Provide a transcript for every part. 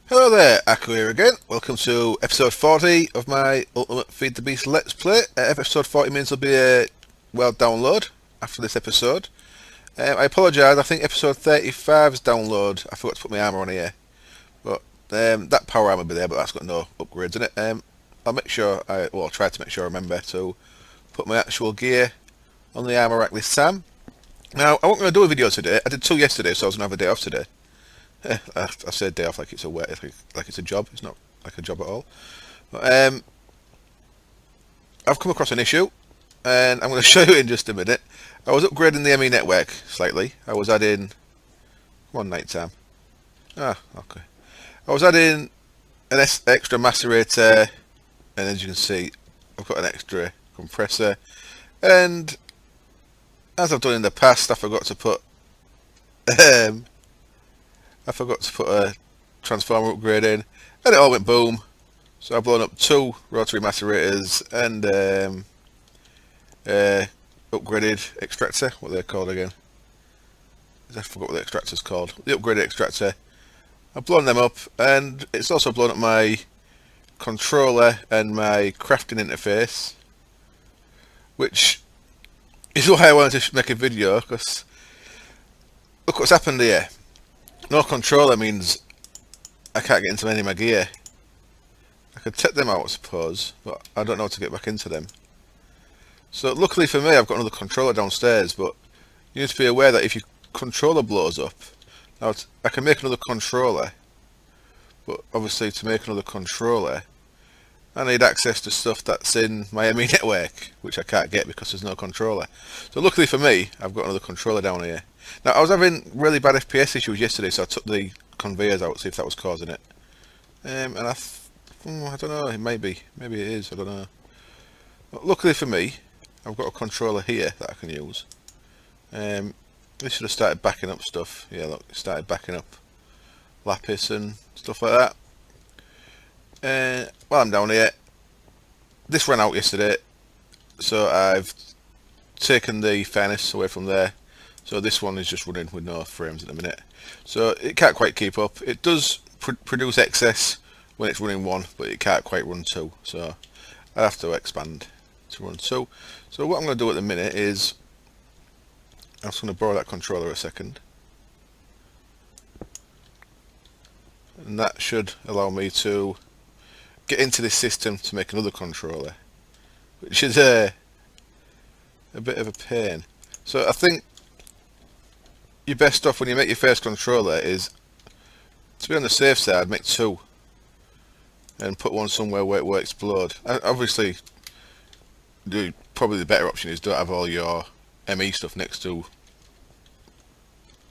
Hello there, Aku here again. Welcome to episode 40 of my Ultimate Feed the Beast Let's Play. Episode 40 means there'll be a download after this episode. I apologise, I think episode 35's download, I forgot to put my armour on here. But that power armour will be there, but that's got no upgrades in it. I'll try to make sure I remember to put my actual gear on the armour rack this time. Now, I wasn't going to do a video today. I did two yesterday, so I was going to have a day off today. I said day off like it's a job. It's not like a job at all. But, I've come across an issue, and I'm going to show you in just a minute. I was upgrading the ME network slightly. I was adding one night time. Okay. I was adding an extra macerator, and as you can see, I've got an extra compressor. And as I've done in the past, I forgot to put a transformer upgrade in, and it all went boom. So I've blown up two rotary macerators and upgraded extractor. What they're called again? I forgot what the extractor's called. The upgraded extractor. I've blown them up, and it's also blown up my controller and my crafting interface, which is why I wanted to make a video, because look what's happened here. No controller means I can't get into any of my gear. I could take them out, I suppose, but I don't know how to get back into them. So luckily for me, I've got another controller downstairs, but you need to be aware that if your controller blows up, now I can make another controller, but obviously to make another controller, I need access to stuff that's in my ME network, which I can't get because there's no controller. So luckily for me, I've got another controller down here. Now, I was having really bad FPS issues yesterday, so I took the conveyors out to see if that was causing it. And I don't know, maybe it is, I don't know. But luckily for me, I've got a controller here that I can use. This should have started backing up stuff. Yeah, look, it started backing up lapis and stuff like that. While I'm down here, this ran out yesterday, so I've taken the furnace away from there. So this one is just running with no frames at the minute. So it can't quite keep up. It does produce excess when it's running one, but it can't quite run two. So I have to expand to run two. So what I'm going to do at the minute is, I'm just going to borrow that controller a second. And that should allow me to get into this system to make another controller, which is a bit of a pain. So I think your best off when you make your first controller is to be on the safe side, make two and put one somewhere where it will explode. Obviously, probably the better option is don't have all your ME stuff next to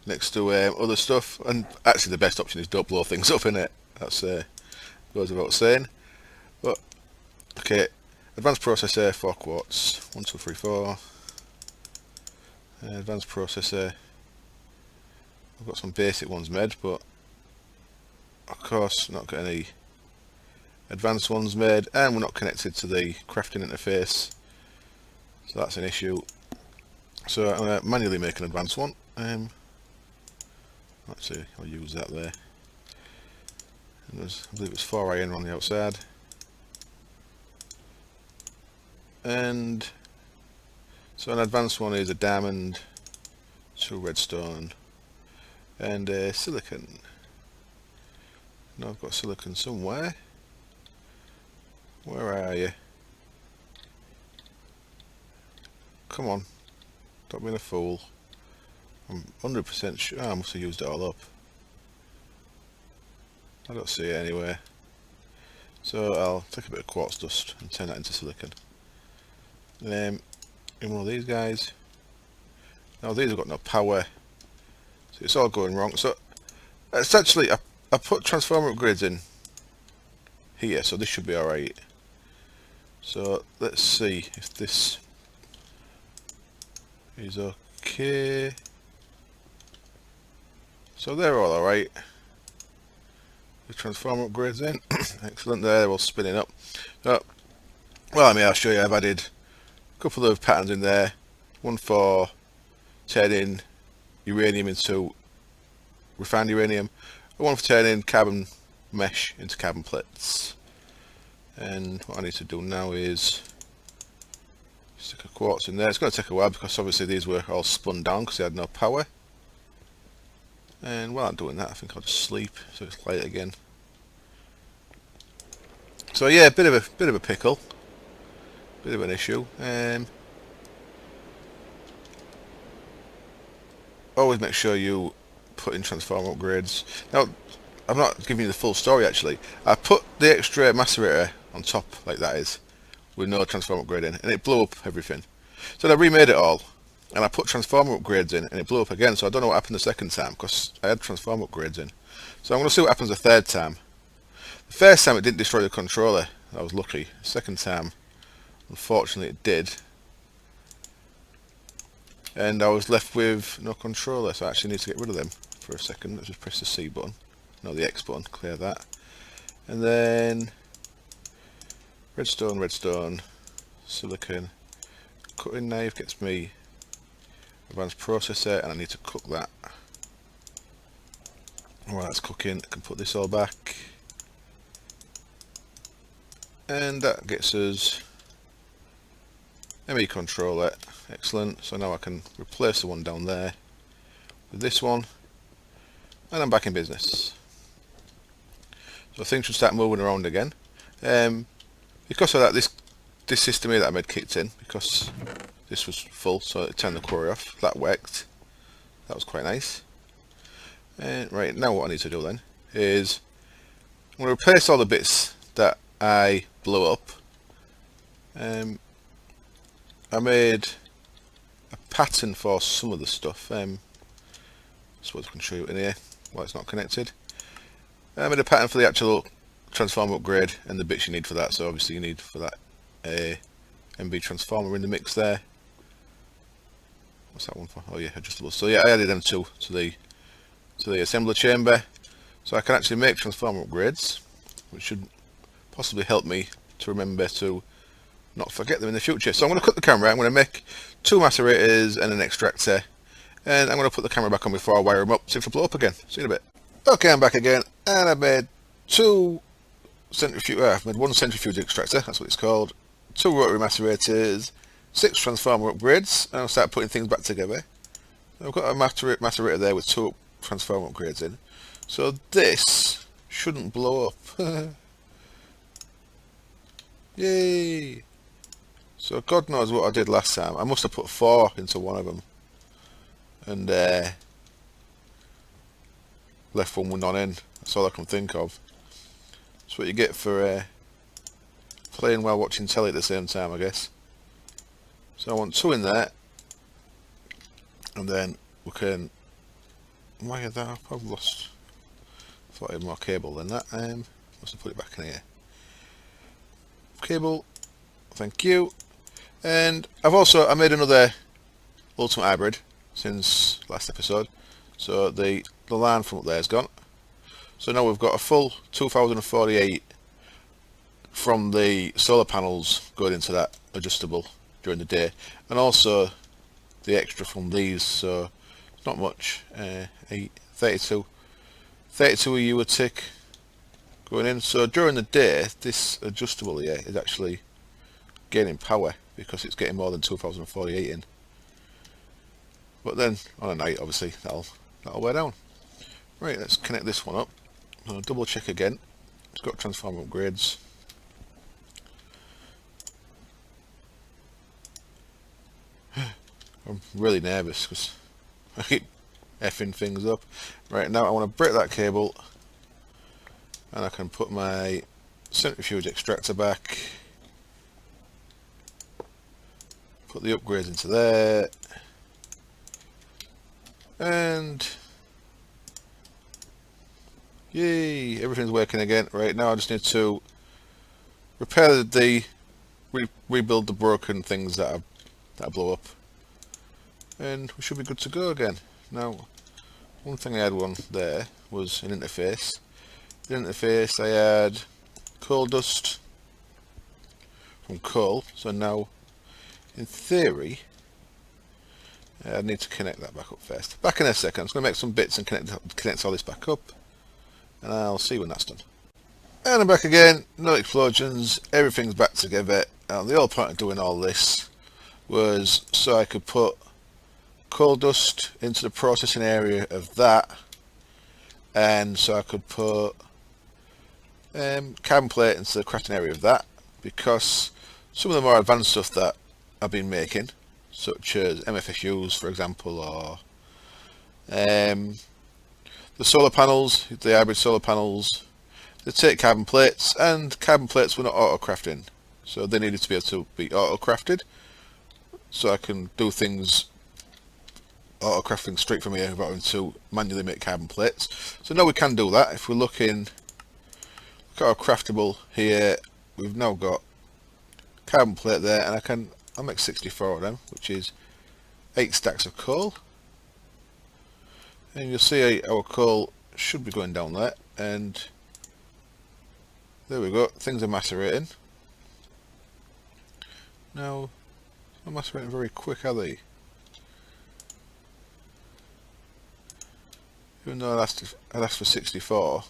other stuff, and actually the best option is don't blow things up in it. That's goes without saying. But okay, advanced processor 4 quarts, 1 2 3 4. Advanced processor. I've got some basic ones made, but of course not got any advanced ones made, and we're not connected to the crafting interface, so that's an issue. So I'm going to manually make an advanced one. Actually, I'll use that there. And I believe it's 4 iron on the outside, and so an advanced one is a diamond, 2 redstone, and silicon. Now I've got silicon somewhere. Where are you? Come on, stop being a fool. I'm 100% sure. I must have used it all up. I don't see it anywhere. So I'll take a bit of quartz dust and turn that into silicon. In one of these guys. Now these have got no power, so it's all going wrong. So essentially, I put transformer upgrades in here, so this should be alright. So let's see if this is okay. So they're all alright. The transformer upgrades in. Excellent, they're all spinning up. So, well, I'll show you. I've added a couple of patterns in there. One for turning uranium into refined uranium, one for turning carbon mesh into carbon plates. And what I need to do now is stick a quartz in there. It's going to take a while because obviously these were all spun down because they had no power. And while I'm doing that, I think I'll just sleep so it's light again. So yeah, bit of a pickle, bit of an issue. Always make sure you put in transformer upgrades. Now, I'm not giving you the full story actually. I put the extra macerator on top like that is, with no transformer upgrade in, and it blew up everything. So I remade it all, and I put transformer upgrades in, and it blew up again. So I don't know what happened the second time because I had transformer upgrades in. So I'm going to see what happens the third time. The first time it didn't destroy the controller. I was lucky. The second time, unfortunately, it did. And I was left with no controller, so I actually need to get rid of them for a second. Let's just press the C button. No, the X button. Clear that. And then redstone, silicon. Cutting knife gets me advanced processor, and I need to cook that. While that's cooking, I can put this all back. And that gets us ME controller. Excellent. So now I can replace the one down there with this one, and I'm back in business. So things should start moving around again. Because of that, this system here that I made kicked in because this was full, so it turned the quarry off. That worked. That was quite nice. And right now, what I need to do then is I'm going to replace all the bits that I blew up. I made a pattern for some of the stuff. I suppose I can show you in here while it's not connected. I made a pattern for the actual transformer upgrade and the bits you need for that. So obviously you need for that a MB transformer in the mix there. What's that one for? Oh yeah, adjustable. So yeah, I added them to the assembler chamber, so I can actually make transformer upgrades, which should possibly help me to remember to not forget them in the future. So I'm going to cut the camera. I'm going to make 2 macerators and an extractor, and I'm going to put the camera back on before I wire them up, see if they blow up again. See you in a bit. Okay, I'm back again, and I've made 2 centrifuge. I've made 1 centrifuge extractor. That's what it's called. 2 rotary macerators, 6 transformer upgrades, and I'll start putting things back together. I've got a macerator there with 2 transformer upgrades in, so this shouldn't blow up. Yay! So God knows what I did last time. I must have put 4 into one of them, and left one with none in. That's all I can think of. That's what you get for playing while watching telly at the same time, I guess. So I want 2 in there, and then we can. Why is that? I've probably lost. Thought I had more cable than that. Must have put it back in here. Cable, thank you. And I made another ultimate hybrid since last episode. So the line from up there is gone. So now we've got a full 2048 from the solar panels going into that adjustable during the day, and also the extra from these. So it's not much. 32 EU a tick going in. So during the day, this adjustable here is actually gaining power because it's getting more than 2048 in. But then on a night, obviously that'll wear down. Right, let's connect this one up. I'll double check again. It's got transformer upgrades. I'm really nervous because I keep effing things up. Right, now I want to break that cable, and I can put my centrifuge extractor back, put the upgrades into there, and yay, everything's working again. Right, now I just need to repair rebuild the broken things that blow up, and we should be good to go again. Now, one thing I had there was an interface. The interface I had coal dust from coal, so now in theory I need to connect that back up first. Back in a second. I'm just going to make some bits and connect all this back up, and I'll see when that's done. And I'm back again, no explosions, everything's back together. And the whole point of doing all this was so I could put coal dust into the processing area of that, and so I could put carbon plate into the crafting area of that, because some of the more advanced stuff that I've been making, such as MFSUs for example, or the solar panels, the hybrid solar panels, they take carbon plates, and carbon plates were not auto crafting, so they needed to be able to be auto crafted, so I can do things auto crafting straight from here without having to manually make carbon plates. So now we can do that. If we're looking at our craftable here, we've now got carbon plate there, and I'll make 64 of them, which is 8 stacks of coal. And you'll see our coal should be going down there, and there we go, things are macerating. Now, they're not macerating very quick, are they? Even though I'd asked for 64.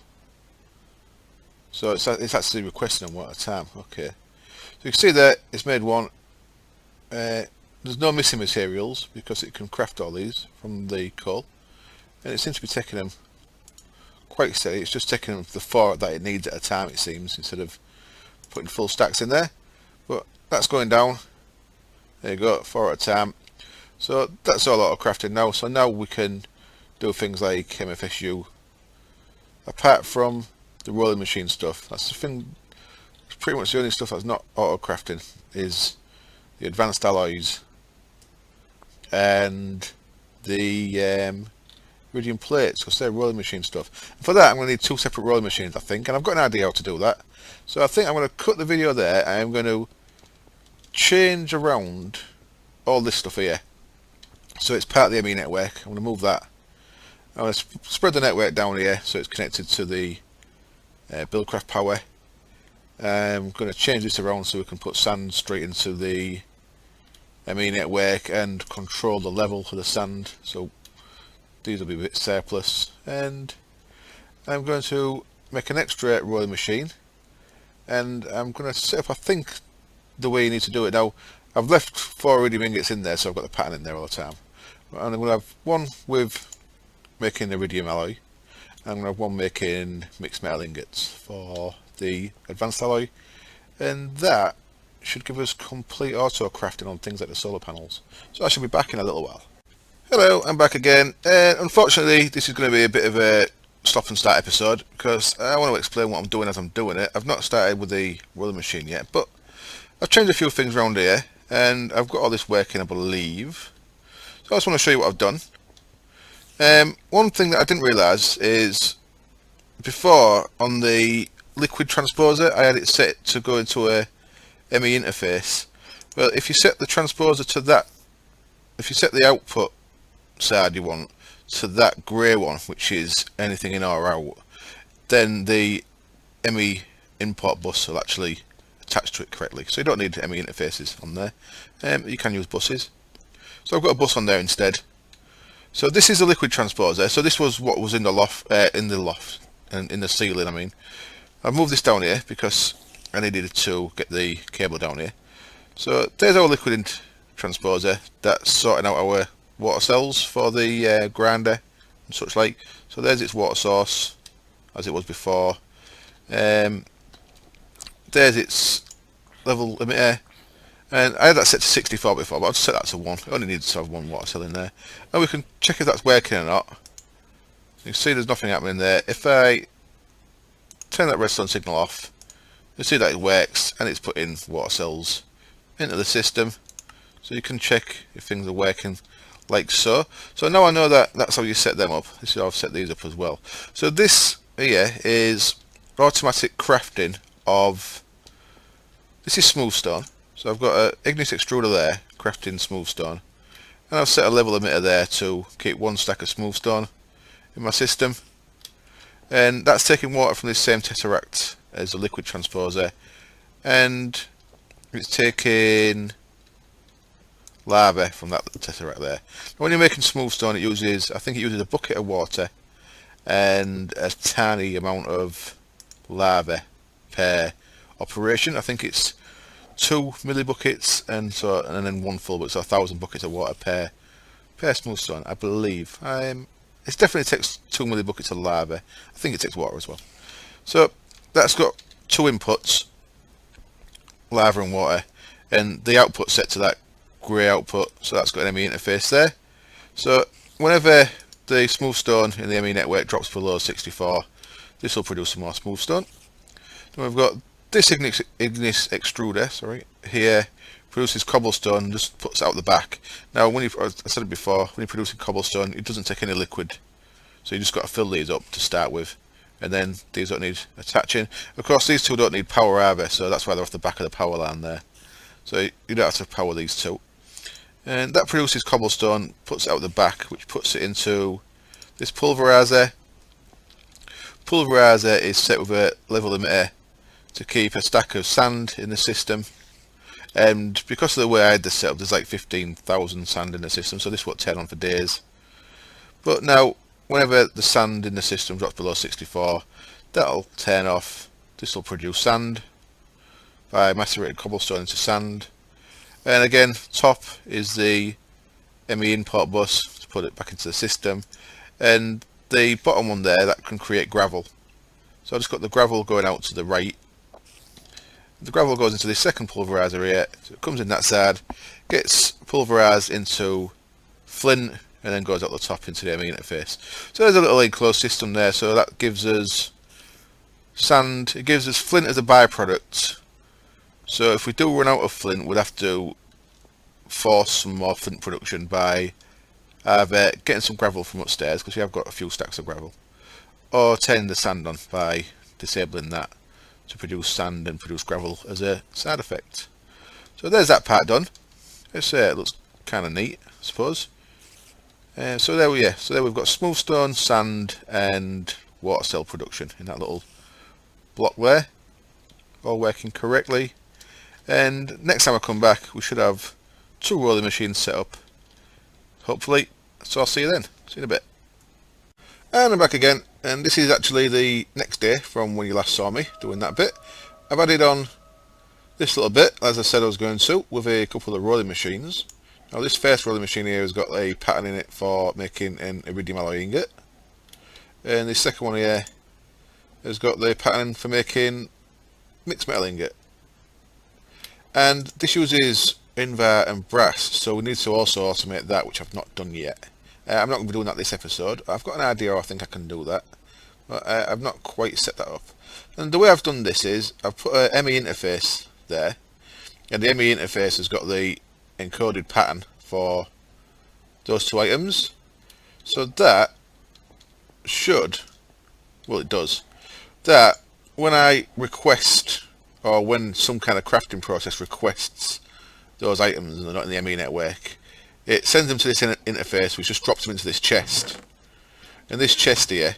So it's actually requesting them one at a time. Okay. So you can see there, it's made one. There's no missing materials because it can craft all these from the coal. And it seems to be taking them quite steady. It's just taking them the 4 that it needs at a time, it seems, instead of putting full stacks in there. But that's going down. There you go, 4 at a time. So that's all auto crafting now. So now we can do things like MFSU. Apart from the rolling machine stuff, that's the thing. It's pretty much the only stuff that's not auto crafting is the advanced alloys and the iridium plates, because they're rolling machine stuff. And for that, I'm going to need 2 separate rolling machines, I think, and I've got an idea how to do that. So I think I'm going to cut the video there, and I'm going to change around all this stuff here. So it's part of the ME network. I'm going to move that. I'm going to spread the network down here so it's connected to the Buildcraft power. I'm going to change this around so we can put sand straight into the ME network and control the level for the sand. So these will be a bit surplus, and I'm going to make an extra rolling machine, and I'm going to set up, I think, the way you need to do it. Now I've left 4 iridium ingots in there, so I've got the pattern in there all the time, and I'm going to have one with making iridium alloy, and I'm going to have one making mixed metal ingots for the advanced alloy, and that should give us complete auto crafting on things like the solar panels. So I should be back in a little while. Hello, I'm back again. Unfortunately, this is going to be a bit of a stop and start episode because I want to explain what I'm doing as I'm doing it. I've not started with the rolling machine yet, but I've changed a few things around here, and I've got all this working, I believe. So I just want to show you what I've done. One thing that I didn't realise is before on the liquid transposer, I had it set to go into a ME interface. Well, if you set the transposer to that, if you set the output side you want to that grey one, which is anything in or out, then the ME import bus will actually attach to it correctly. So you don't need ME interfaces on there. You can use buses. So I've got a bus on there instead. So this is a liquid transposer. So this was what was in the loft, and in the ceiling. I mean, I've moved this down here because I needed to get the cable down here. So there's our liquid transposer that's sorting out our water cells for the grinder and such like. So there's its water source as it was before. There's its level emitter, and I had that set to 64 before, but I've set that to 1. It only needs to have 1 water cell in there. And we can check if that's working or not. You can see there's nothing happening there. If I turn that redstone signal off, you'll see that it works, and it's putting water cells into the system. So you can check if things are working like so. So now I know that that's how you set them up. This is how I've set these up as well. So this here is automatic crafting of, this is smooth stone. So I've got an ignis extruder there crafting smooth stone, and I've set a level emitter there to keep 1 stack of smooth stone in my system, and that's taking water from this same tesseract as the liquid transposer, and it's taking lava from that tesseract there. When you're making smooth stone, it uses, I think it uses a bucket of water and a tiny amount of lava per operation. I think it's 2 millibuckets and then 1 full bucket, so 1,000 buckets of water per smooth stone, I believe. It definitely takes 2 millibuckets of lava. I think it takes water as well. So that's got 2 inputs, lava and water, and the output set to that grey output, so that's got an ME interface there. So whenever the smooth stone in the ME network drops below 64, this will produce some more smooth stone. Then we've got this ignis extruder, here, produces cobblestone and just puts it out the back. Now, I said it before, when you're producing cobblestone, it doesn't take any liquid, so you just got to fill these up to start with, and then these don't need attaching. Of course, these two don't need power either, so that's why they're off the back of the power line there. So you don't have to power these two. And that produces cobblestone, puts it out the back, which puts it into this pulverizer. Pulverizer is set with a level limiter to keep a stack of sand in the system. And because of the way I had this set up, there's like 15,000 sand in the system, so this won't turn on for days. But now, whenever the sand in the system drops below 64, that'll turn off. This will produce sand by macerating cobblestone into sand. And again, top is the ME import bus to put it back into the system, and the bottom one there, that can create gravel. So I've just got the gravel going out to the right. The gravel goes into the second pulverizer here, so it comes in that side, gets pulverized into flint, and then goes out the top into the ME interface. So there's a little enclosed system there, so that gives us sand, it gives us flint as a byproduct. So if we do run out of flint, we'd have to force some more flint production by either getting some gravel from upstairs, because we have got a few stacks of gravel, or turning the sand on by disabling that to produce sand and produce gravel as a side effect. So there's that part done. Let's say it looks kind of neat, I suppose. So there we've got smooth stone, sand, and water cell production in that little block there, all working correctly. And next time I come back, we should have 2 rolling machines set up, hopefully. So I'll see you then. See you in a bit. And I'm back again, and this is actually the next day from when you last saw me doing that bit. I've added on this little bit, as I said I was going to, with a couple of rolling machines. Now this first rolling machine here has got a pattern in it for making an iridium alloy ingot, and the second one here has got the pattern for making mixed metal ingot. And this uses invar and brass, so we need to also automate that, which I've not done yet. I'm not going to be doing that this episode. I've got an idea, I think I can do that, but I've not quite set that up. And the way I've done this is I've put a ME interface there, and the ME interface has got the encoded pattern for those 2 items. So that should, well, it does, that when I request, or when some kind of crafting process requests those items and they're not in the ME network, it sends them to this interface, which just drops them into this chest. And this chest here,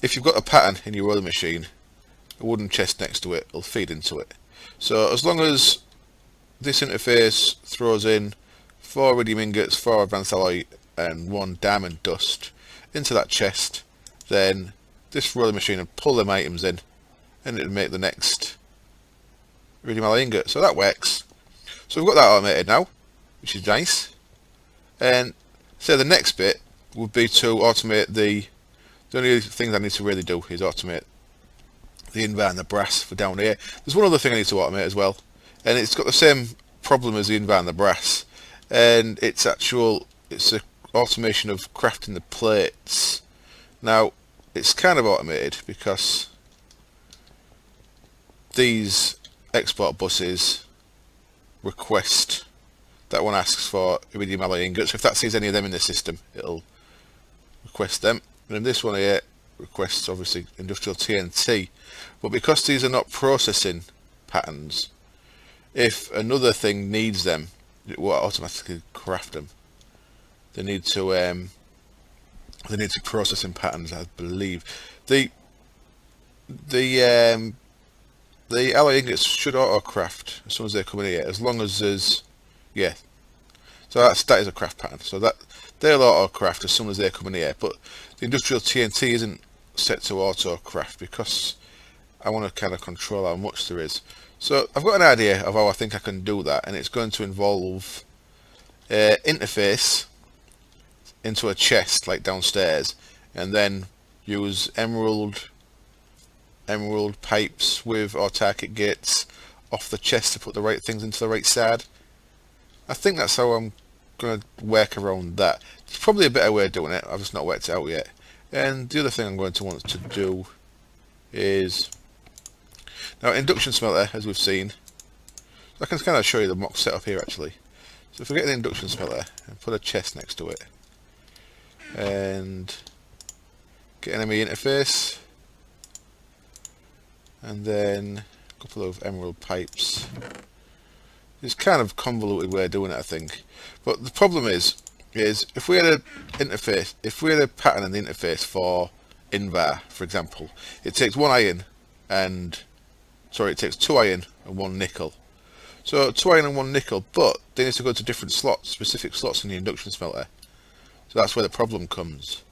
if you've got a pattern in your rolling machine, a wooden chest next to it will feed into it. So as long as this interface throws in 4 iridium ingots, 4 advanced alloy, and 1 diamond dust into that chest, then this rolling machine will pull them items in, and it'll make the next iridium alloy ingot. So that works. So we've got that automated now, which is nice. And so the next bit would be to automate the only things I need to really do is automate the invar and the brass for down here. There's one other thing I need to automate as well, and it's got the same problem as the invar and the brass, and it's the automation of crafting the plates. Now it's kind of automated because these export buses request, that one asks for iridium alloy ingots. So if that sees any of them in the system, it'll request them. And then this one here requests obviously industrial TNT, but because these are not processing patterns, if another thing needs them, it will automatically craft them. They need to processing patterns, I believe. The alloy ingots should auto craft as soon as they come in here, as long as there's, yeah. So that is a craft pattern. So that they'll auto craft as soon as they come in here. But the industrial TNT isn't set to auto craft because I want to kind of control how much there is. So I've got an idea of how I think I can do that, and it's going to involve interface into a chest like downstairs, and then use emerald pipes with autarkic gates off the chest to put the right things into the right side. I think that's how I'm going to work around that. There's probably a better way of doing it, I've just not worked it out yet. And the other thing I'm going to want to do is, now induction smelter, as we've seen, I can kind of show you the mock setup here actually. So if we get the induction smelter and put a chest next to it, and get an enemy interface, and then a couple of emerald pipes. It's kind of convoluted way of doing it, I think. But the problem is if we had a interface, if we had a pattern in the interface for invar, for example, it takes one iron and it takes 2 iron and 1 nickel. So 2 iron and 1 nickel, but they need to go to different slots, specific slots in the induction smelter. So that's where the problem comes.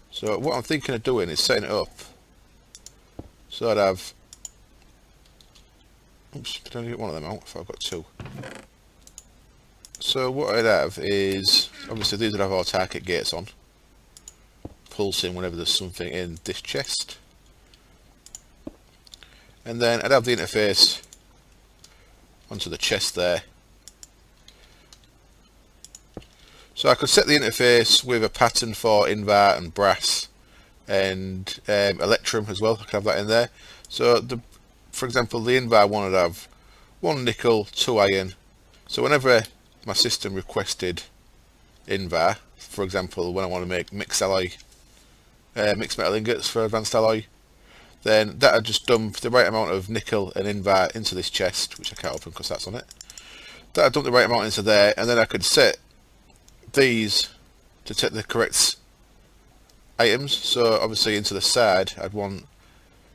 So what I'm thinking of doing is setting it up so I'd have, oops, did I only get one of them out? I thought I've got 2. So what I'd have is, obviously these would have autarkic gates on, pulsing whenever there's something in this chest. And then I'd have the interface onto the chest there. So I could set the interface with a pattern for invar and brass and electrum as well. I could have that in there. So for example, the invar one would have 1 nickel, 2 iron. So whenever my system requested invar, for example, when I want to make mixed metal ingots for advanced alloy, then that would just dump the right amount of nickel and invar into this chest, which I can't open because that's on it. That would dump the right amount into there, and then I could set these to take the correct items. So obviously into the side I'd want,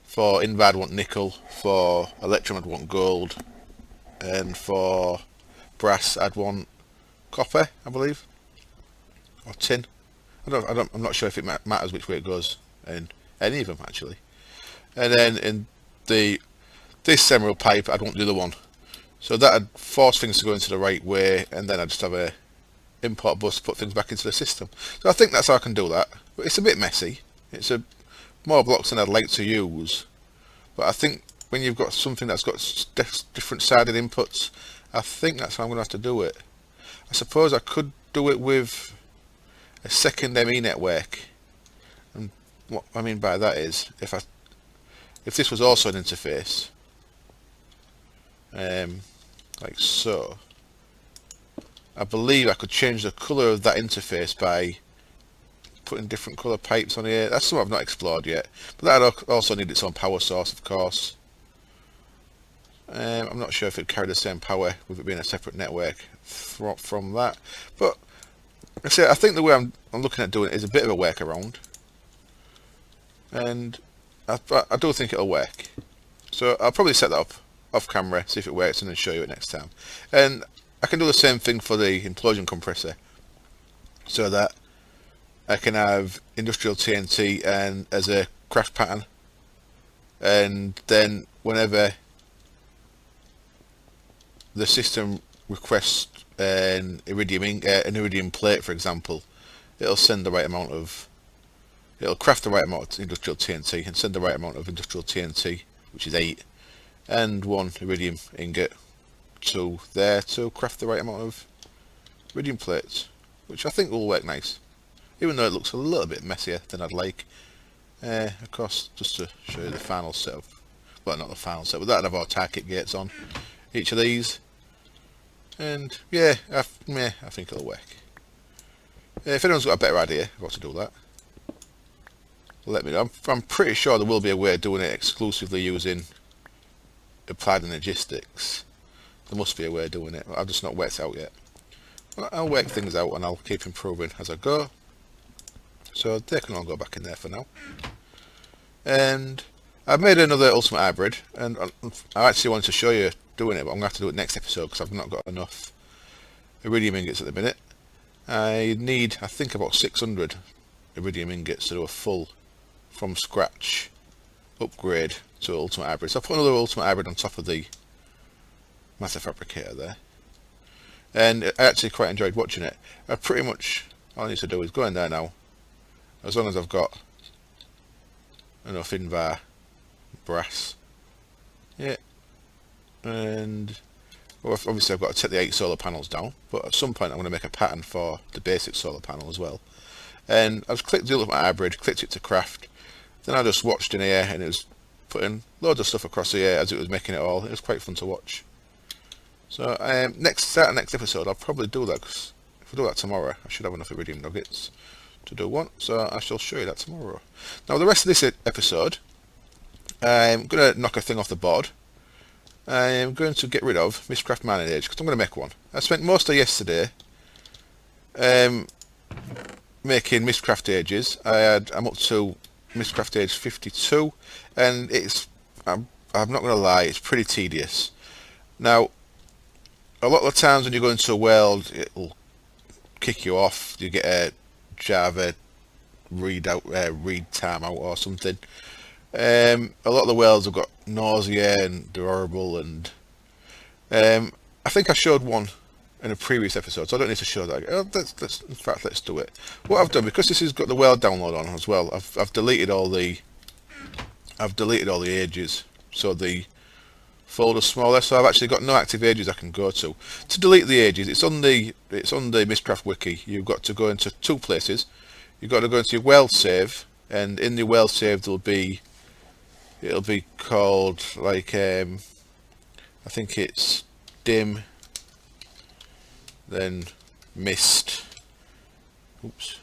for invar I'd want nickel, for electrum I'd want gold, and for brass I'd want copper, I believe, or tin. I'm not sure if it matters which way it goes in any of them actually. And then in this emerald pipe I'd want the other one. So that'd force things to go into the right way, and then I'd just have a import bus to put things back into the system. So I think that's how I can do that. But it's a bit messy. It's more blocks than I'd like to use. But I think when you've got something that's got different sided inputs, I think that's how I'm going to have to do it. I suppose I could do it with a second ME network. And what I mean by that is, if this was also an interface, like so, I believe I could change the colour of that interface by putting different colour pipes on here. That's something I've not explored yet, but that also need its own power source, of course. I'm not sure if it'd carry the same power with it being a separate network from that, but I think the way I'm looking at doing it is a bit of a workaround, and I do think it'll work. So I'll probably set that up off camera, see if it works, and then show you it next time. And I can do the same thing for the implosion compressor, so that I can have industrial TNT and as a craft pattern, and then whenever the system requests an iridium plate, for example, it'll send the right amount of, it'll craft the right amount of industrial TNT and send the right amount of industrial TNT, which is 8, and 1 iridium ingot to there to craft the right amount of iridium plates, which I think will work nice, even though it looks a little bit messier than I'd like. Of course, just to show you the final setup, well, not the final setup, but that'd have autarkic gates on each of these, and yeah, I think it'll work. If anyone's got a better idea of how to do that, let me know. I'm pretty sure there will be a way of doing it exclusively using applied energistics. There must be a way of doing it, but I've just not worked it out yet. Well, I'll work things out and I'll keep improving as I go. So they can all go back in there for now. And I've made another Ultimate Hybrid, and I actually wanted to show you doing it, but I'm going to have to do it next episode because I've not got enough iridium ingots at the minute. I need, I think, about 600 iridium ingots to do a full, from scratch, upgrade to Ultimate Hybrid. So I put another Ultimate Hybrid on top of the Master Fabricator there, and I actually quite enjoyed watching it. I pretty much, all I need to do is go in there now, as long as I've got enough Invar brass. Yeah, and well, obviously I've got to take the 8 solar panels down, but at some point I'm going to make a pattern for the basic solar panel as well. And I've clicked the Ultimate Hybrid, clicked it to craft, then I just watched in here, and it was putting loads of stuff across here as it was making it all. It was quite fun to watch. So next episode I'll probably do that, because if I do that tomorrow I should have enough iridium nuggets to do one, so I shall show you that tomorrow. Now the rest of this episode, I'm going to knock a thing off the board. I'm going to get rid of Mistcraft Mining Age, because I'm going to make one. I spent most of yesterday making Mistcraft Ages. I'm up to Mistcraft Age 52, and I'm not going to lie, it's pretty tedious. Now, a lot of the times when you go into a world, it'll kick you off. You get a Java read time out or something. A lot of the worlds have got nausea and they're horrible, and I think I showed one in a previous episode, so I don't need to show that. In fact, let's do it. What I've done, because this has got the world download on as well, I've deleted all the ages, so the folder's smaller. So I've actually got no active ages I can go to. To delete the ages, it's on the Mistcraft wiki. You've got to go into 2 places. You've got to go into your world save, and in the world save it'll be called like I think it's dim, then mist, oops,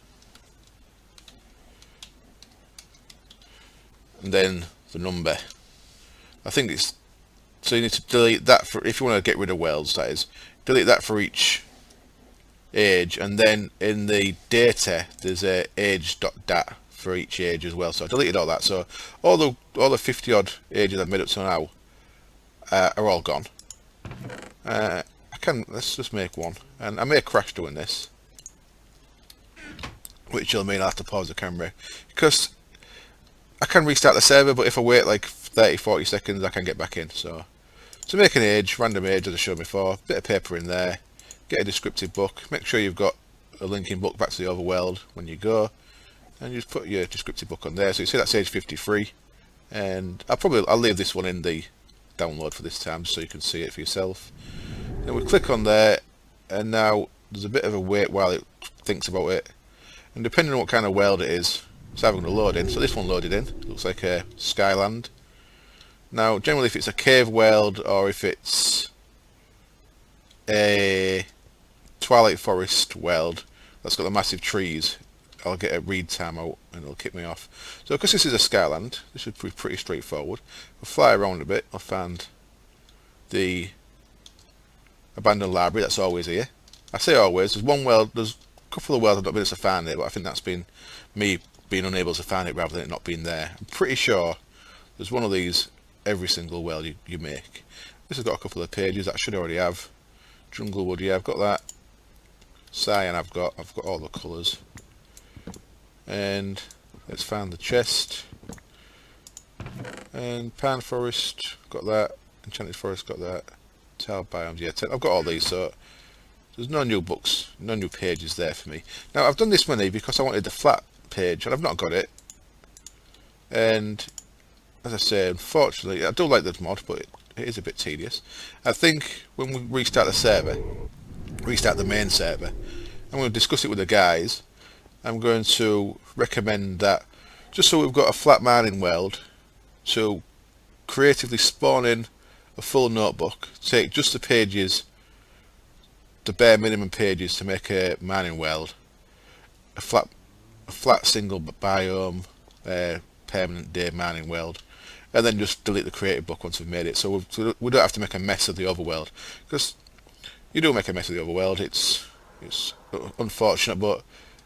and then the number. I think it's, so you need to delete that for, if you want to get rid of worlds, that is, delete that for each age, and then in the data there's a age.dat for each age as well. So I deleted all that, so all the 50 odd ages I've made up to now are all gone. Let's just make one, and I may crash doing this, which will mean I'll have to pause the camera, because I can restart the server, but if I wait like 30-40 seconds I can get back in. So to make an age, random age as I showed before, bit of paper in there, get a descriptive book, make sure you've got a linking book back to the overworld when you go, and you just put your descriptive book on there. So you see that's age 53, and I'll leave this one in the download for this time so you can see it for yourself. Then we click on there, and now there's a bit of a wait while it thinks about it, and depending on what kind of world it is, it's either going to load in. So this one loaded in, it looks like a Skyland. Now generally if it's a cave world, or if it's a Twilight Forest world that's got the massive trees, I'll get a read time out and it'll kick me off. So because this is a Skyland, this should be pretty straightforward. We'll fly around a bit, I'll find the abandoned library, that's always here. I say always, there's a couple of worlds I've not been able to find it, but I think that's been me being unable to find it rather than it not being there. I'm pretty sure there's one of these every single world you make. This has got a couple of pages that I should already have. Junglewood, yeah, I've got that. Cyan, I've got all the colours. And let's find the chest. And Pine Forest, got that. Enchanted Forest, got that. Tile Biomes, yeah, I've got all these, so there's no new books, no new pages there for me. Now I've done this many because I wanted the flat page, and I've not got it. And as I say, unfortunately, I do like this mod, but it is a bit tedious. I think when we restart the server, restart the main server, I'm going to discuss it with the guys. I'm going to recommend that, just so we've got a flat mining world, to creatively spawn in a full notebook, take just the pages, the bare minimum pages to make a mining world, a flat single biome, permanent day mining world, and then just delete the creative book once we've made it, so we don't have to make a mess of the overworld. Because you do make a mess of the overworld, it's unfortunate, but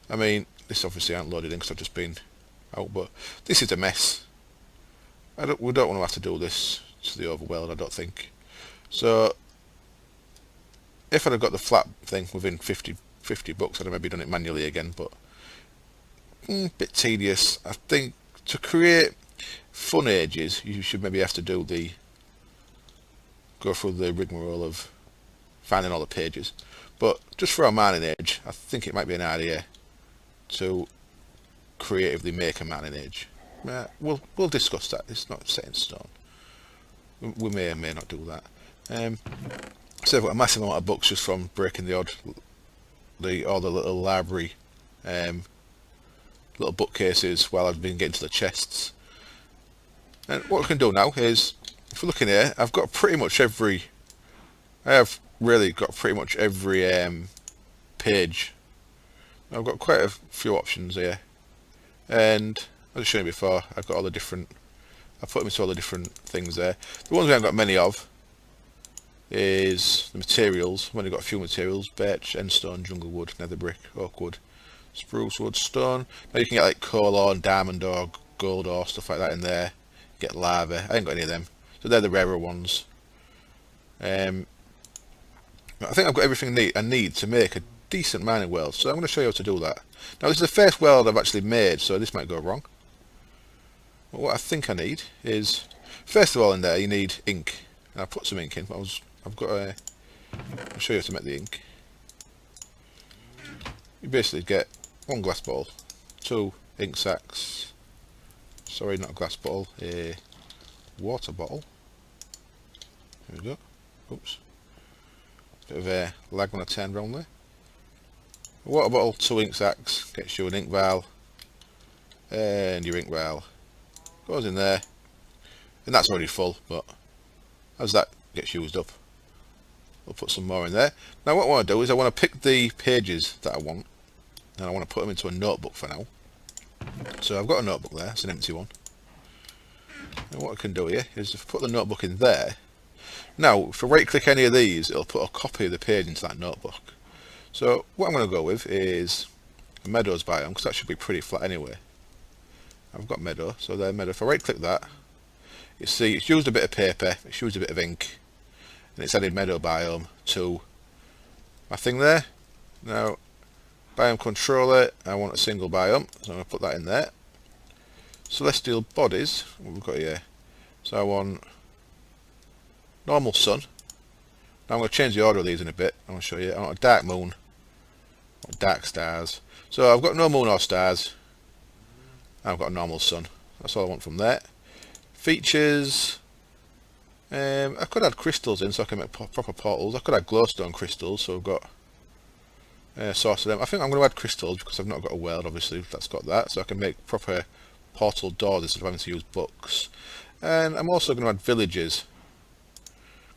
I mean, this obviously aren't loaded in because I've just been out, but this is a mess. We don't want to have to do this to the overworld, I don't think. So if I'd have got the flat thing within 50 bucks, I'd have maybe done it manually again, but bit tedious. I think to create fun ages, you should maybe have to go through the rigmarole of finding all the pages. But just for our mining age, I think it might be an idea to creatively make a mining age. We'll discuss that. It's not set in stone. We may or may not do that. So I've got a massive amount of books just from breaking all the little library, little bookcases while I've been getting to the chests. And what I can do now is, if we're looking here, I have really got pretty much every page. I've got quite a few options here, and as I showed you before, I've got all the different. I put them into all the different things there. The ones we haven't got many of is the materials. I've only got a few materials: birch, endstone, jungle wood, nether brick, oak wood, spruce wood, stone. Now you can get like coal ore, diamond ore, gold ore, stuff like that in there. Get lava. I ain't got any of them, so they're the rarer ones. I think I've got everything I need to make a decent mining world, so I'm going to show you how to do that. Now this is the first world I've actually made, so this might go wrong. But what I think I need is, first of all, in there you need ink. And I put some ink in. I've got I'll show you how to make the ink. You basically get one glass bottle, two ink sacks. Sorry, not a glass bottle, a water bottle. There we go. Oops. Bit of a lag when I turn round there. A water bottle, two ink sacks, gets you an ink vial, and your ink vial goes in there, and that's already full, but as that gets used up, we'll put some more in there. Now what I want to do is I want to pick the pages that I want, and I want to put them into a notebook for now. So I've got a notebook there, it's an empty one. And what I can do here is if I put the notebook in there, now if I right click any of these, it'll put a copy of the page into that notebook. So what I'm going to go with is a meadows biome, because that should be pretty flat anyway. I've got meadow, so there meadow. If I right click that, you see it's used a bit of paper, it's used a bit of ink, and it's added meadow biome to my thing there. Now biome controller, I want a single biome, so I'm going to put that in there. Celestial bodies, what we've got here. So I want normal sun. Now I'm going to change the order of these in a bit. I want to show you. I want a dark moon, I want dark stars. So I've got no moon or stars. I've got a normal sun. That's all I want from there. Features. I could add crystals in so I can make proper portals. I could add glowstone crystals, so I've got source of them. I think I'm going to add crystals because I've not got a world, obviously, that's got that. So I can make proper portal doors instead of having to use books. And I'm also going to add villages,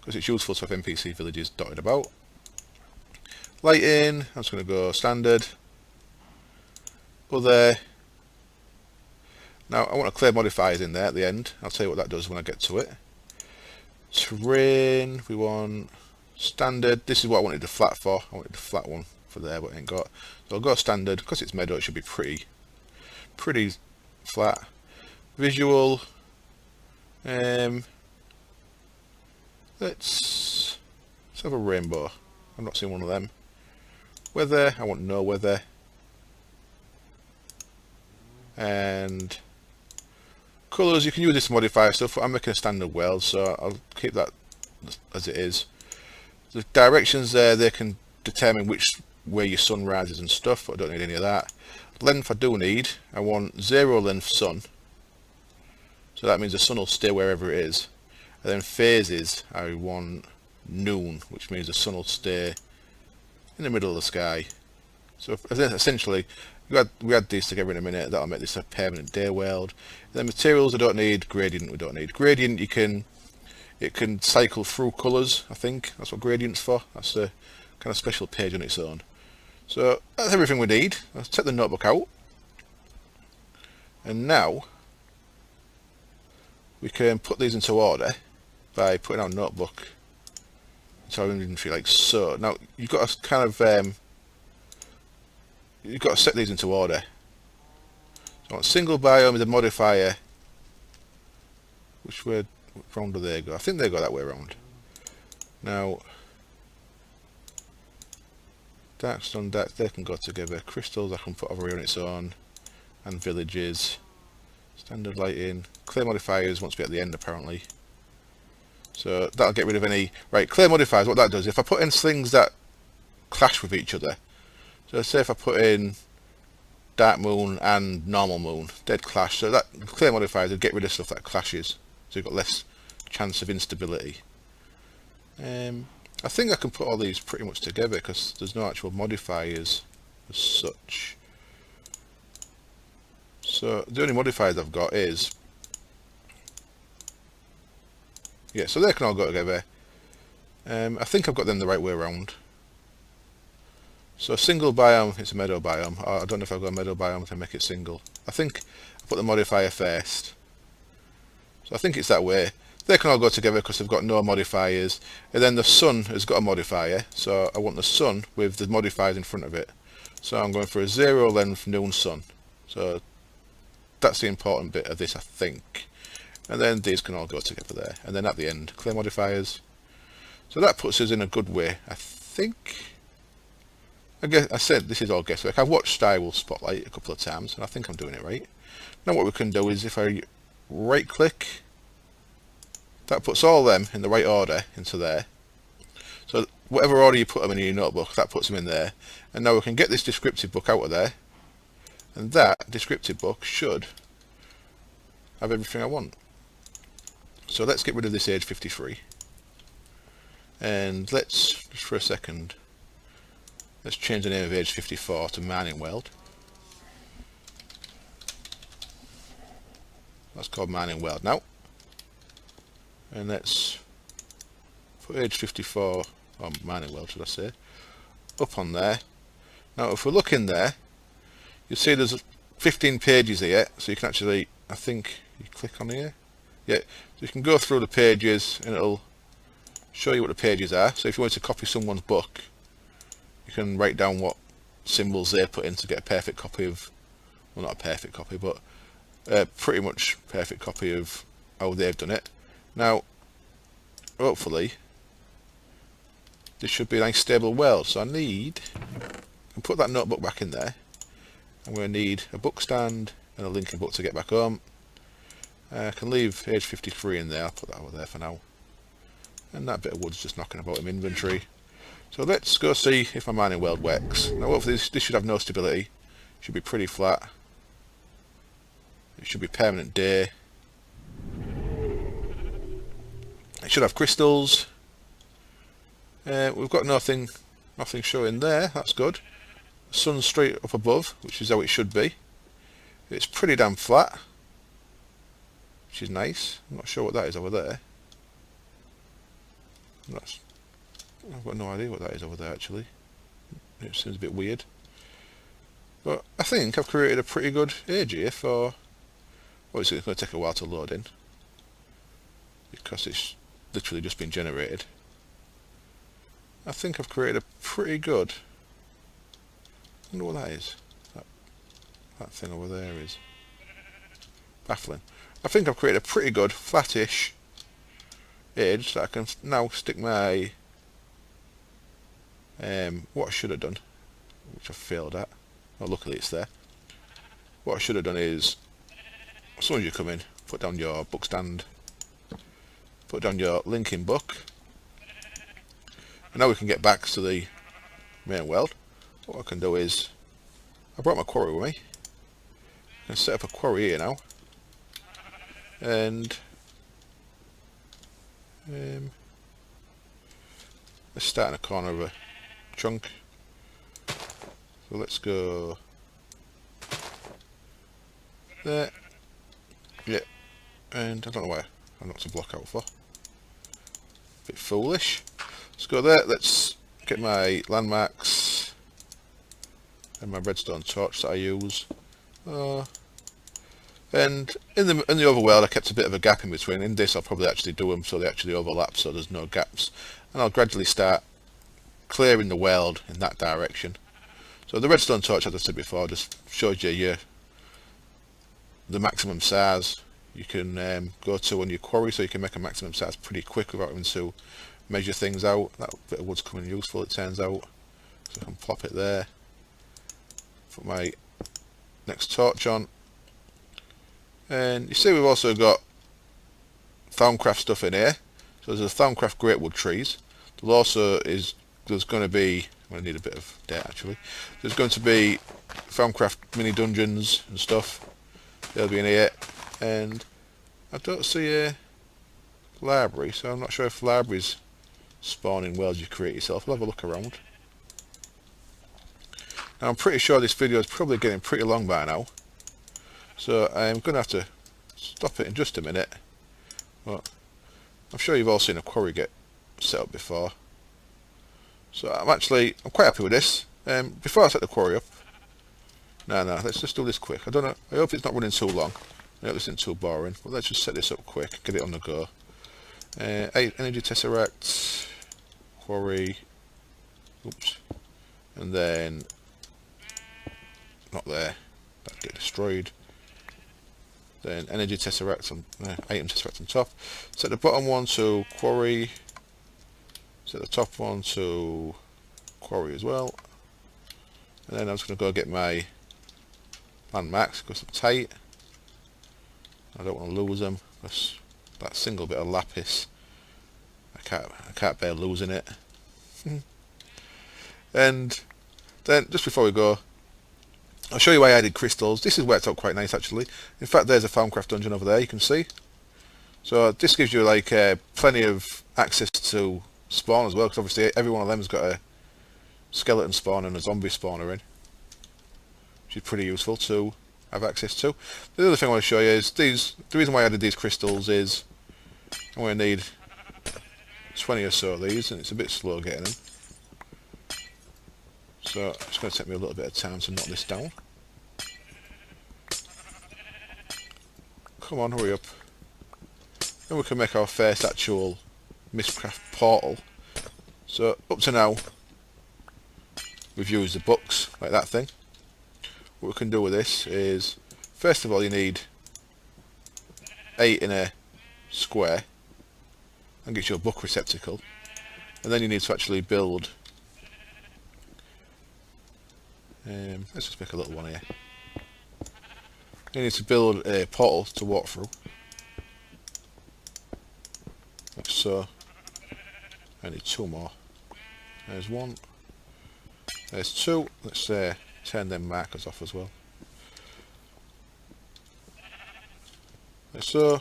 because it's useful to have NPC villages dotted about. Lighting, I'm just going to go standard. Other. Now I want to clear modifiers in there at the end. I'll tell you what that does when I get to it. Terrain, we want standard. This is what I wanted the flat for. I wanted the flat one for there, but I ain't got. So I'll go standard, because it's meadow, it should be pretty flat. Visual. Let's have a rainbow. I've not seen one of them. Weather, I want no weather. And colours, you can use this to modify stuff. I'm making a standard world, so I'll keep that as it is. The directions there, they can determine which way your sun rises and stuff, but I don't need any of that. Length I do need. I want 0 length sun. So that means the sun will stay wherever it is. And then phases, I want noon, which means the sun will stay in the middle of the sky. So essentially, we add these together in a minute. That'll make this a permanent day world. And then materials I don't need. Gradient we don't need. Gradient it can cycle through colours. I think that's what gradient's for. That's a kind of special page on its own. So that's everything we need. Let's take the notebook out, and now we can put these into order by putting our notebook into our inventory like so. Now you've got to kind of you've got to set these into order. So single biome is a modifier. Which way round do they go? I think they go that way around. Now darkstone, they can go together. Crystals I can put over here on its own, and villages. Standard lighting, clear modifiers wants to be at the end apparently. So that'll get rid of any... Right, clear modifiers, what that does, if I put in things that clash with each other, so say if I put in dark moon and normal moon, they'd clash, so that clear modifiers would get rid of stuff that clashes, so you've got less chance of instability. I think I can put all these pretty much together because there's no actual modifiers as such. So the only modifiers I've got is... Yeah, so they can all go together. I think I've got them the right way around. So a single biome, it's a meadow biome. I don't know if I've got a meadow biome to make it single. I think I put the modifier first. So I think it's that way. They can all go together because they've got no modifiers. And then the sun has got a modifier. So I want the sun with the modifiers in front of it. So I'm going for a 0 length noon sun. So that's the important bit of this, I think. And then these can all go together there. And then at the end, clear modifiers. So that puts us in a good way, I think. I guess I said this is all guesswork. I've watched Style Spotlight a couple of times, and I think I'm doing it right. Now what we can do is if I right click, that puts all them in the right order into there. So whatever order you put them in your notebook, that puts them in there. And now we can get this descriptive book out of there. And that descriptive book should have everything I want. So let's get rid of this age 53. And let's, just for a second, let's change the name of age 54 to Mining World. That's called Mining World now. And let's put age 54, or Mining World should I say, up on there. Now if we look in there, you'll see there's 15 pages here, so you can actually, I think, you click on here. Yeah, so you can go through the pages and it'll show you what the pages are. So if you want to copy someone's book, you can write down what symbols they put in to get a perfect copy of, well not a perfect copy, but a pretty much perfect copy of how they've done it. Now, hopefully, this should be a nice stable world. So I need, and put that notebook back in there. I'm going to need a book stand and a linking book to get back home. I can leave age 53 in there, I'll put that over there for now. And that bit of wood's just knocking about in inventory. So let's go see if my mining world works. Now hopefully this should have no stability. Should be pretty flat. It should be permanent day. It should have crystals. We've got nothing showing there, that's good. Sun's straight up above, which is how it should be. It's pretty damn flat, which is nice. I'm not sure what that is over there. I've got no idea what that is over there actually. It seems a bit weird. But I think I've created a pretty good age here for... Obviously it's going to take a while to load in, because it's literally just been generated. I think I've created a pretty good... I wonder what that is. That thing over there is baffling. I think I've created a pretty good flattish age that I can now stick my what I should have done, which I failed at. Oh, luckily it's there. What I should have done is, as soon as you come in, put down your book stand, put down your linking book, and now we can get back to the main world. What I can do is, I brought my quarry with me. I can set up a quarry here now, and let's start in a corner of a chunk. So let's go there. Yeah, and I don't know why I knocked a block out for. Bit foolish. Let's go there. Let's get my landmarks and my redstone torch that I use. And in the overworld I kept a bit of a gap in between. In this I'll probably actually do them so they actually overlap, so there's no gaps. And I'll gradually start clearing the world in that direction. So the redstone torch, as I said before, just shows you the maximum size you can go to on your quarry, so you can make a maximum size pretty quick without having to measure things out. That bit of wood's coming useful, it turns out. So I can plop it there. Put my next torch on. And you see we've also got Thaumcraft stuff in here. So there's a Thaumcraft Greatwood trees. There's going to be, I need a bit of dirt actually. There's going to be Thaumcraft mini dungeons and stuff. They'll be in here. And I don't see a library, so I'm not sure if libraries spawn in worlds you create yourself. We'll have a look around. Now I'm pretty sure this video is probably getting pretty long by now, so I'm going to have to stop it in just a minute. But I'm sure you've all seen a quarry get set up before, so I'm quite happy with this. Before I set the quarry up, let's just do this quick. I hope it's not running too long. I hope this isn't too boring, but let's just set this up quick, get it on the go. 8 energy tesseract, quarry, oops, and then not there, that'll get destroyed. Then energy tesseract on item tesseract on top. Set the bottom one to quarry. Set the top one to quarry as well. And then I'm just going to go get my landmarks because I'm tight. I don't want to lose them because that single bit of lapis, I can't bear losing it. And then just before we go, I'll show you why I added crystals. This has worked out quite nice actually. In fact, there's a Thaumcraft dungeon over there, you can see. So this gives you like plenty of access to spawn as well, because obviously every one of them has got a skeleton spawn and a zombie spawner in, which is pretty useful to have access to. The other thing I want to show you is the reason why I added these crystals is I'm going to need 20 or so of these, and it's a bit slow getting them. So it's going to take me a little bit of time to knock this down. Come on, hurry up. Then we can make our first actual Mistcraft portal. So up to now, we've used the books, like that thing. What we can do with this is, first of all, you need 8 in a square. And get your book receptacle. And then you need to actually build. Let's just make a little one here. You need to build a portal to walk through. Like so. I need 2 more. There's 1. There's 2. Let's turn them markers off as well. Like so.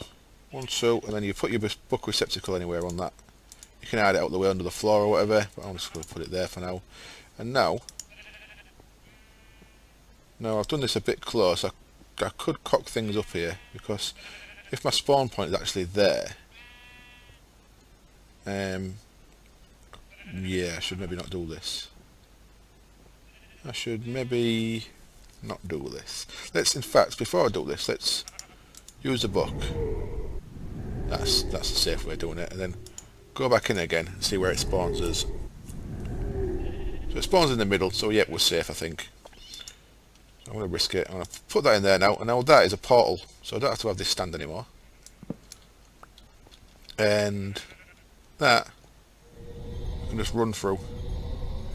1, 2, and then you put your book receptacle anywhere on that. You can hide it out the way under the floor or whatever, but I'm just going to put it there for now. And now I've done this a bit close. I could cock things up here, because if my spawn point is actually there, yeah, I should maybe not do this. I should maybe not do this. In fact, before I do this, let's use the book. That's a safe way of doing it, and then go back in again and see where it spawns us. So it spawns in the middle, so yeah, we're safe, I think. So I'm going to risk it. I'm going to put that in there now, and now that is a portal, so I don't have to have this stand anymore. And that you can just run through.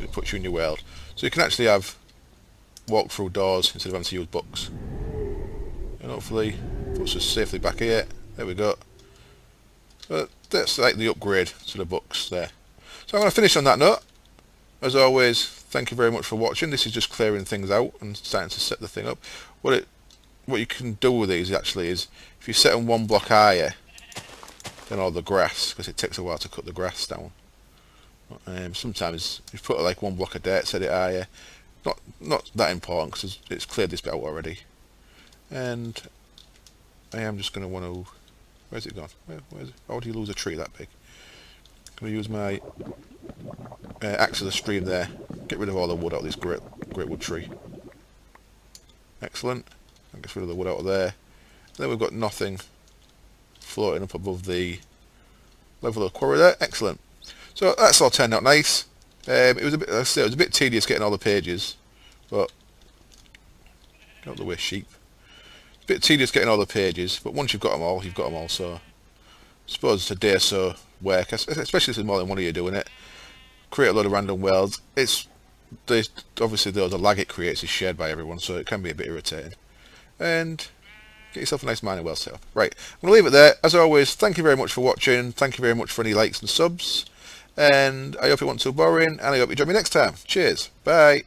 It puts you in your world. So you can actually walk through doors instead of having to use books. And hopefully puts us safely back here. There we go. But that's like the upgrade to the books there. So I'm going to finish on that note. As always, thank you very much for watching. This is just clearing things out and starting to set the thing up. What you can do with these actually is, if you set them 1 block higher than all the grass, because it takes a while to cut the grass down. Sometimes you put like 1 block of dirt, set it higher. Not that important, because it's cleared this bit out already. And I am just going to want to. Where's it gone? Where is it? How do you lose a tree that big? I'm going to use my axe of the stream there. Get rid of all the wood out of this great wood tree. Excellent. And get rid of the wood out of there. And then we've got nothing floating up above the level of the quarry there. Excellent. So that's all turned out nice. It was a bit, it was a bit tedious getting all the pages, but get out of the way, sheep. A bit tedious getting all the pages, but once you've got them all, you've got them all. So I suppose it's a day or so work, especially if there's more than one of you doing it. Create a load of random worlds. Obviously the lag it creates is shared by everyone, so it can be a bit irritating. And Get yourself a nice mining well set up. Right, I'm going to leave it there. As always, thank you very much for watching. Thank you very much for any likes and subs. And I hope it wasn't too boring, and I hope you join me next time. Cheers. Bye.